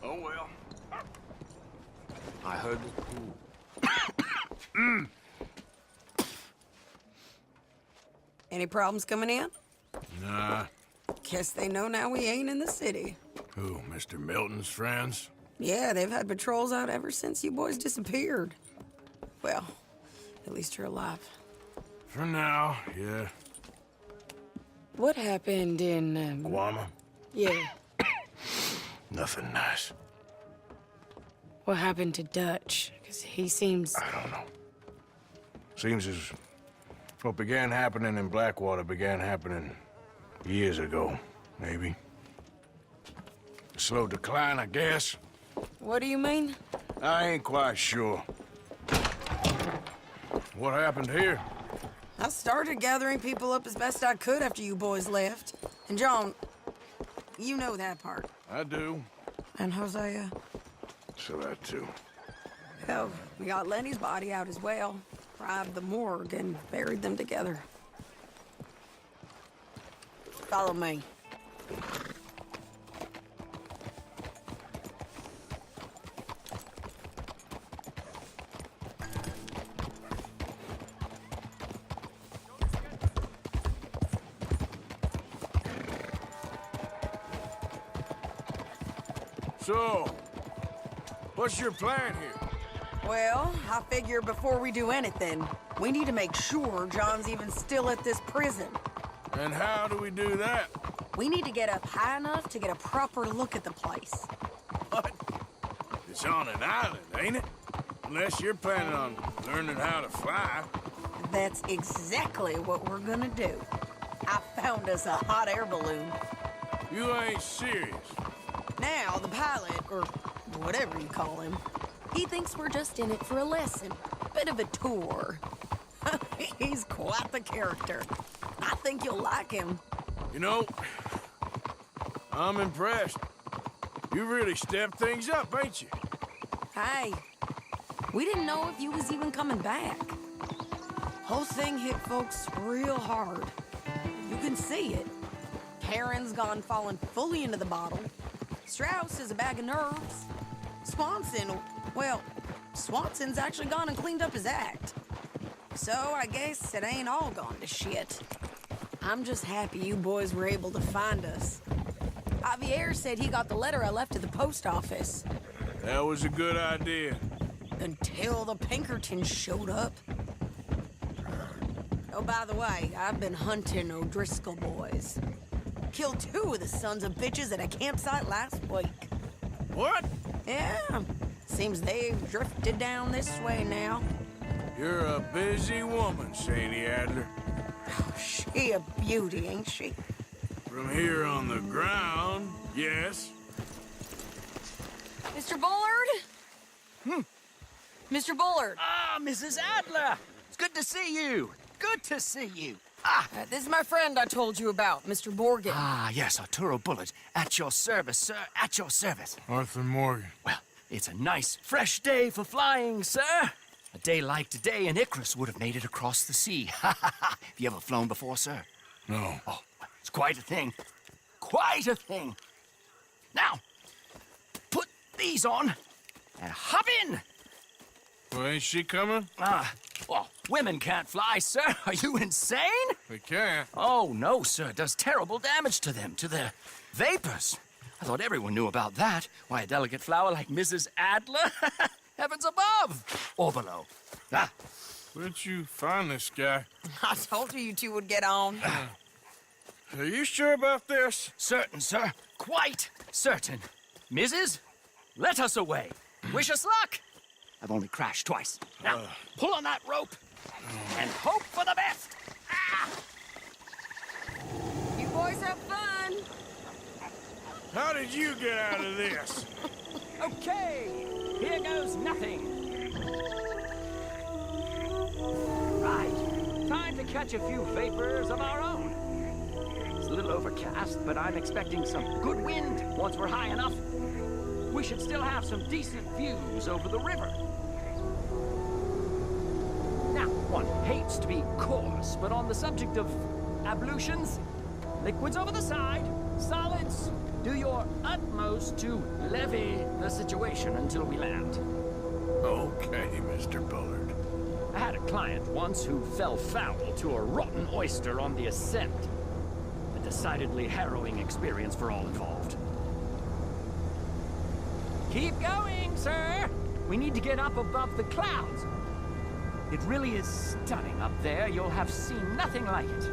Oh, well. I heard the Any problems coming in? Nah. Guess they know now we ain't in the city. Who, Mr. Milton's friends? Yeah, they've had patrols out ever since you boys disappeared. Well, at least you're alive. For now, yeah. What happened in, Guama? Yeah. Nothing nice. What happened to Dutch? Because he seems... I don't know. Seems as what began happening in Blackwater began happening years ago, maybe. A slow decline, I guess. What do you mean? I ain't quite sure. What happened here? I started gathering people up as best I could after you boys left. And John, you know that part. I do. And Hosea? So that too. Hell, we got Lenny's body out as well. Robbed the morgue and buried them together. Follow me. So, what's your plan here? Well, I figure before we do anything, we need to make sure John's even still at this prison. And how do we do that? We need to get up high enough to get a proper look at the place. What? It's on an island, ain't it? Unless you're planning on learning how to fly. That's exactly what we're gonna do. I found us a hot air balloon. You ain't serious. Now, the pilot, or whatever you call him, he thinks we're just in it for a lesson. Bit of a tour. He's quite the character. I think you'll like him. You know, I'm impressed. You really stepped things up, ain't you? Hey, we didn't know if you was even coming back. Whole thing hit folks real hard. You can see it. Karen's gone falling fully into the bottle. Strauss is a bag of nerves. Swanson's actually gone and cleaned up his act. So I guess it ain't all gone to shit. I'm just happy you boys were able to find us. Javier said he got the letter I left at the post office. That was a good idea. Until the Pinkertons showed up. Oh, by the way, I've been hunting O'Driscoll boys. Killed 2 of the sons of bitches at a campsite last week. What? Yeah, seems they've drifted down this way now. You're a busy woman, Sadie Adler. Oh, she a beauty, ain't she? From here on the ground, yes. Mr. Bullard? Mr. Bullard. Ah, Mrs. Adler! It's good to see you. Good to see you. This is my friend I told you about, Mr. Morgan. Ah, yes, Arturo Bullard. At your service, sir. At your service. Arthur Morgan. Well, it's a nice, fresh day for flying, sir. A day like today, an Icarus would have made it across the sea. Ha ha ha! Have you ever flown before, sir? No. Oh, it's quite a thing. Quite a thing. Now, put these on and hop in. Well, ain't she coming? Well, women can't fly, sir. Are you insane? They can't. Oh, no, sir. It does terrible damage to them, to their vapors. I thought everyone knew about that. Why, a delicate flower like Mrs. Adler? Heavens above or below. Where'd you find this guy? I told you two would get on. Are you sure about this? Certain, sir. Quite certain. Mrs., let us away. Wish us luck. I've only crashed twice. Now, pull on that rope and hope for the best. You boys have fun. How did you get out of this? Okay, here goes nothing. Right, time to catch a few vapors of our own. It's a little overcast, but I'm expecting some good wind once we're high enough. We should still have some decent views over the river. Now, one hates to be coarse, but on the subject of ablutions, liquids over the side, solids Do your utmost to levy the situation until we land. Okay, Mr. Bullard. I had a client once who fell foul to a rotten oyster on the ascent. A decidedly harrowing experience for all involved. Keep going, sir! We need to get up above the clouds. It really is stunning up there. You'll have seen nothing like it.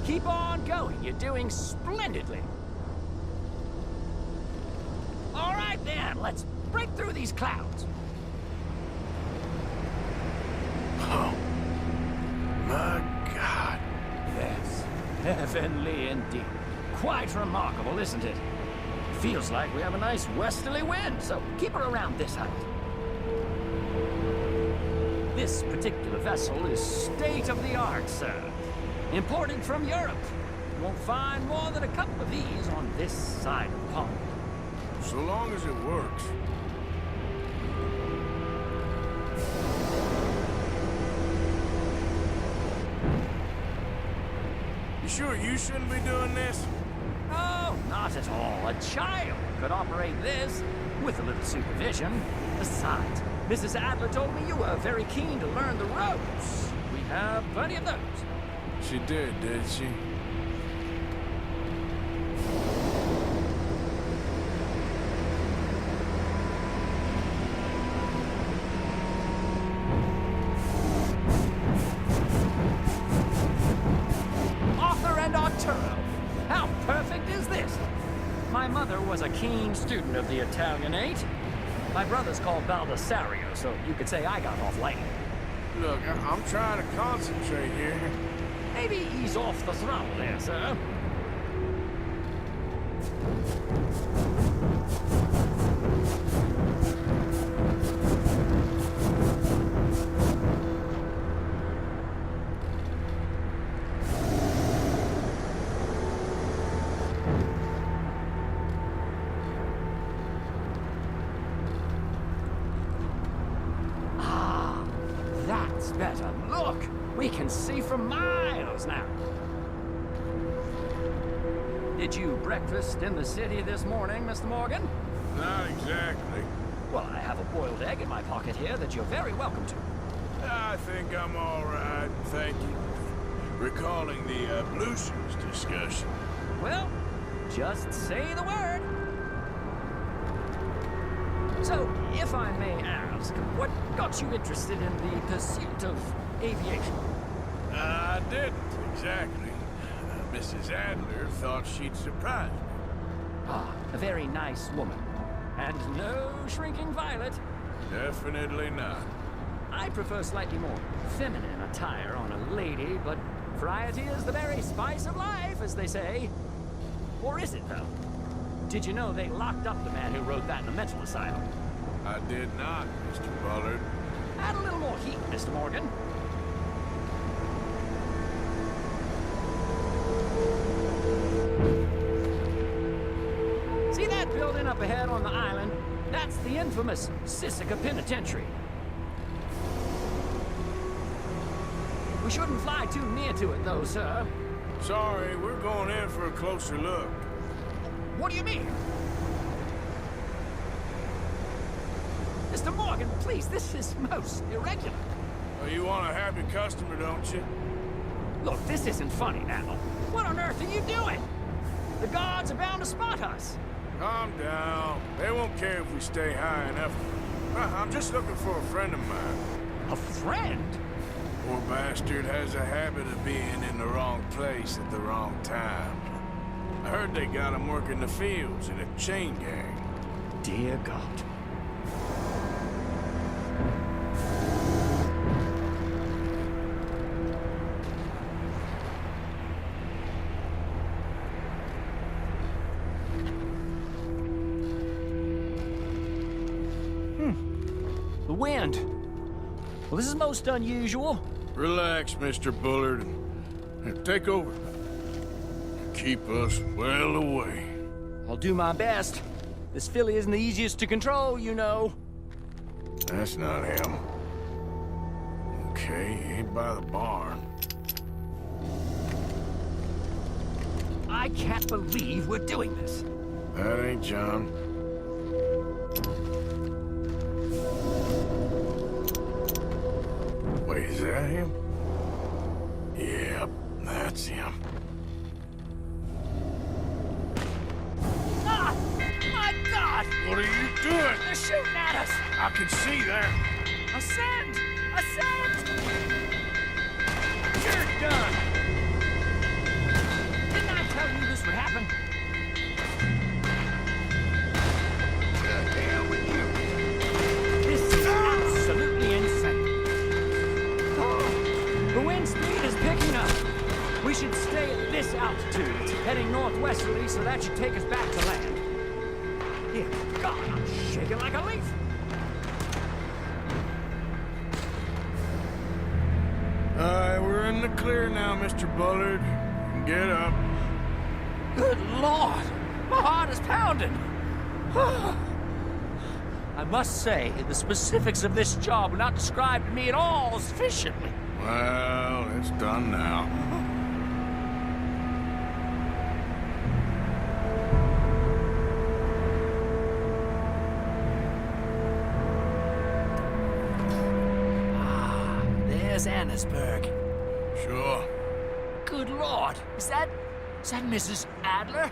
Keep on going. You're doing splendidly. All right, then. Let's break through these clouds. Oh, my God. Yes, heavenly indeed. Quite remarkable, isn't it? Feels like we have a nice westerly wind, so keep her around this height. This particular vessel is state-of-the-art, sir. Imported from Europe. You won't find more than a couple of these on this side of the pond. So long as it works. You sure you shouldn't be doing this? Oh, not at all. A child could operate this with a little supervision. Besides, Mrs. Adler told me you were very keen to learn the ropes. We have plenty of those. She did she? Arthur and Arturo. How perfect is this? My mother was a keen student of the Italianate. My brother's called Baldessario, so you could say I got off light. Look, I'm trying to concentrate here. Maybe ease off the throttle there, sir. Ah, that's better. Look, we can see for miles now. Did you breakfast in the city this morning, Mr. Morgan? Not exactly. Well, I have a boiled egg in my pocket here that you're very welcome to. I think I'm all right, thank you. Recalling the ablutions discussion. Well, just say the word. So, if I may ask, what got you interested in the pursuit of aviation? I didn't, exactly. Mrs. Adler thought she'd surprise me. Ah, a very nice woman. And no shrinking violet. Definitely not. I prefer slightly more feminine attire on a lady, but variety is the very spice of life, as they say. Or is it, though? Did you know they locked up the man who wrote that in a mental asylum? I did not, Mr. Bullard. Add a little more heat, Mr. Morgan. See that building up ahead on the island? That's the infamous Sisika Penitentiary. We shouldn't fly too near to it, though, sir. Sorry, we're going in for a closer look. What do you mean? Mr. Morgan, please, this is most irregular. Well, you want a happy customer, don't you? Look, this isn't funny now. What on earth are you doing? The guards are bound to spot us. Calm down. They won't care if we stay high enough. I'm just looking for a friend of mine. A friend? Poor bastard has a habit of being in the wrong place at the wrong time. I heard they got him working the fields in a chain gang. Dear God. The wind. Well, this is most unusual. Relax, Mr. Bullard. Here, take over. keep us well away. I'll do my best. This filly isn't the easiest to control, you know. That's not him. Okay, he ain't by the barn. I can't believe we're doing this. That ain't John. Wait, is that him? Yep, that's him. Ah! My God! What are you doing? They're shooting at us! I can see that. Ascend! Ascend! You're done! Didn't I tell you this would happen? The hell with you? This is absolutely insane. Oh, the wind speed is picking up. We should stay at this altitude. It's heading northwesterly, so that should take us back to land. Dear God, I'm shaking like a leaf. We're in the clear now, Mr. Bullard. Get up. Good Lord! My heart is pounding! I must say, the specifics of this job were not described to me at all sufficiently. Well, it's done now. There's Annesburg. Sure. Good Lord! Is that Mrs. Adler?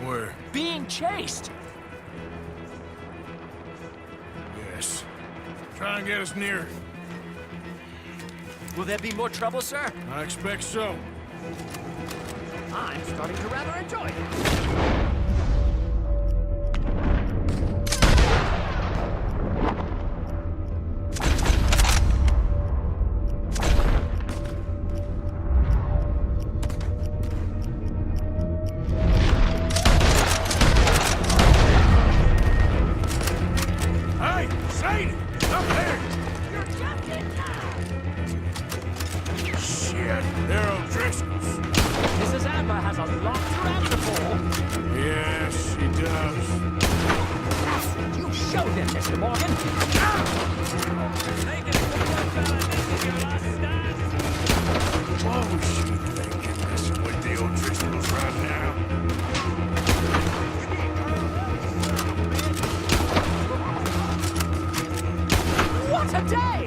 Where? Being chased! Yes. Try and get us near. Will there be more trouble, sir? I expect so. I'm starting to rather enjoy it. Hey, Sadie! Up there! You're jumping now! Shit, they're O'Driscoll's. Mrs. Adler has a lot to answer for. Yes, she does. You showed them, Mr. Morgan. What was she thinking, messing with the O'Driscolls right now? What a day!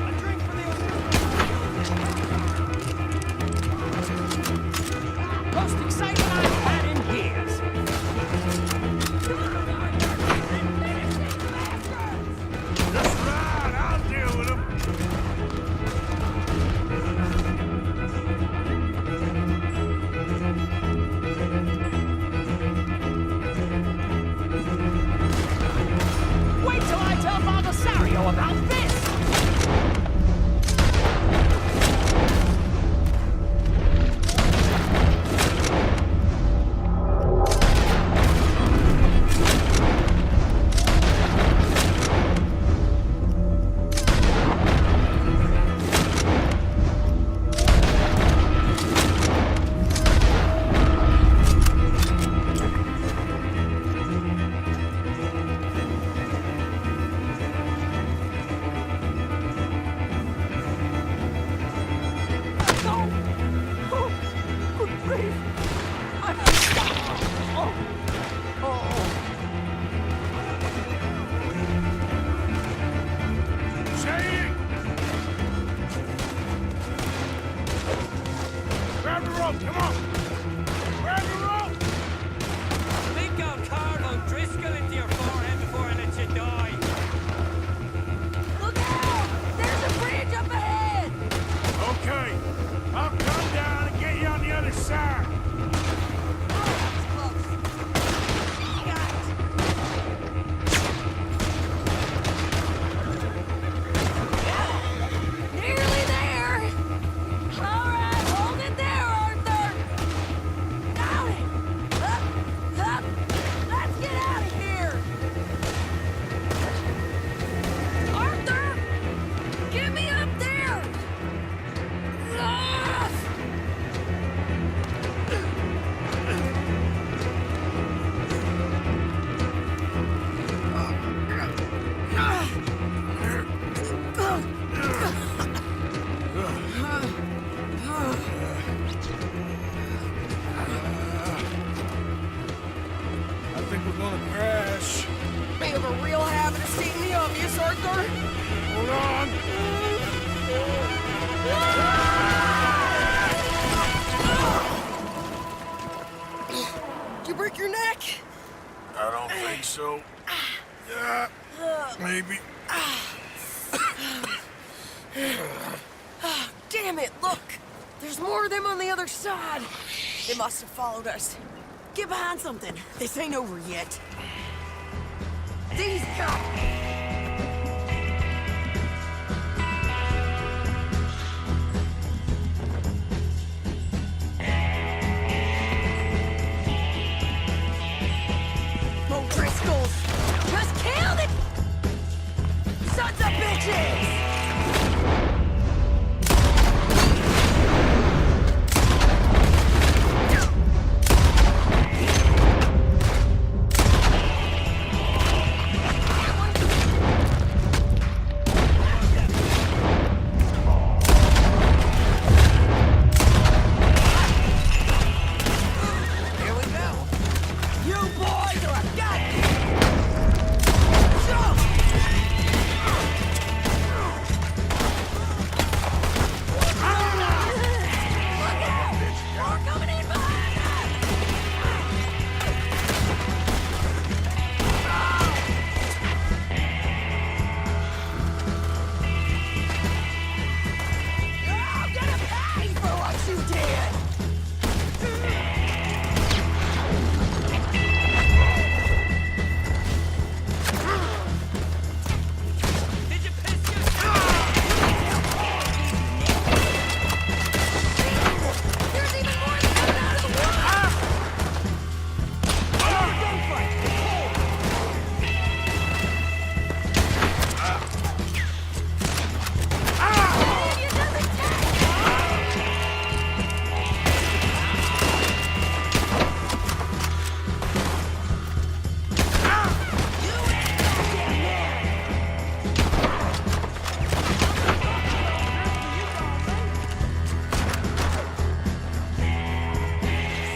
A drink for the most exciting I've had in years. Arthur! Hold on. Did you break your neck? I don't think so. Yeah, maybe. Damn it, look! There's more of them on the other side. They must have followed us. Get behind something. This ain't over yet. These guys! O'Driscolls! Just killed it! Sons of bitches! Here we go. You boys are a goddamn... Jump! Look out! More coming in behind us! You're gonna pay for what you did! Did you piss yourself? There's even more than coming out of the woods! It doesn't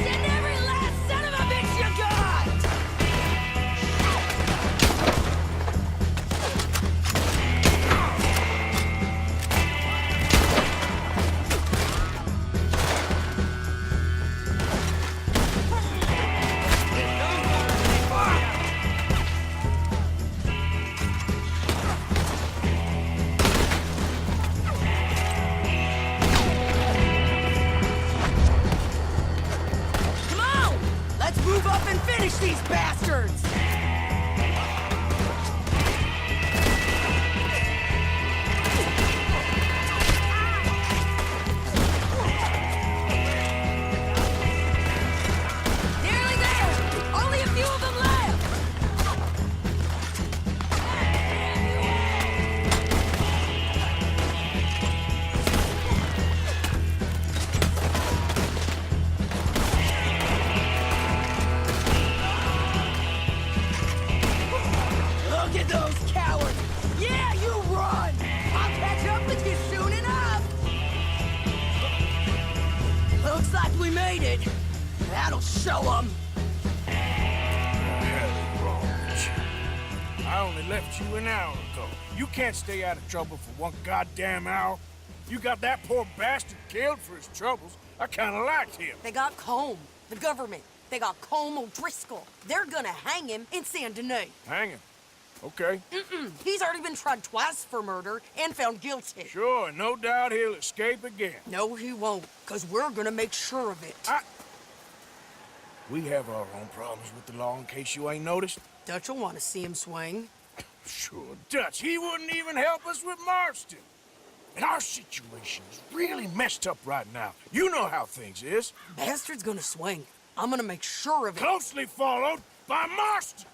Send every last son of a bitch you got! Come on! Let's move up and finish these bastards! Nearly there! Only a few of them left! Look at those cowards! Yeah, you run! I'll catch up with you soon enough! Looks like we made it. That'll show them. I only left you an hour ago. You can't stay out of trouble for one goddamn hour. You got that poor bastard killed for his troubles. I kinda liked him. They got Combe, the government. They got Combe O'Driscoll. They're gonna hang him in Saint Denis. Hang him. Okay. He's already been tried twice for murder and found guilty. Sure, no doubt he'll escape again. No, he won't, because we're gonna make sure of it. We have our own problems with the law in case you ain't noticed. Dutch will want to see him swing. Sure, Dutch, he wouldn't even help us with Marston. And our situation is really messed up right now. You know how things is. Bastard's gonna swing. I'm gonna make sure of it. Closely followed by Marston.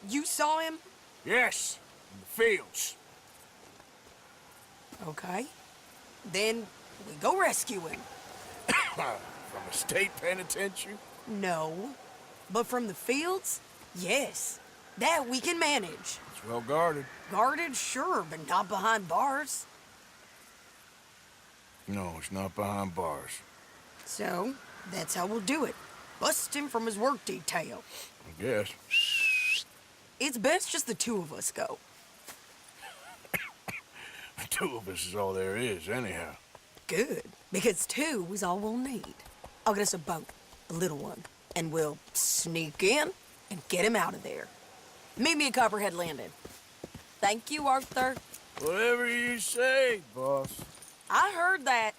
You saw him? Yes, in the fields. Okay. Then we go rescue him. From a state penitentiary? No. But from the fields? Yes. That we can manage. It's well guarded. Guarded, sure, but not behind bars. No, it's not behind bars. So, that's how we'll do it. Bust him from his work detail. I guess. It's best just the two of us go. The two of us is all there is, anyhow. Good, because two is all we'll need. I'll get us a boat, a little one, and we'll sneak in and get him out of there. Meet me at Copperhead Landing. Thank you, Arthur. Whatever you say, boss. I heard that.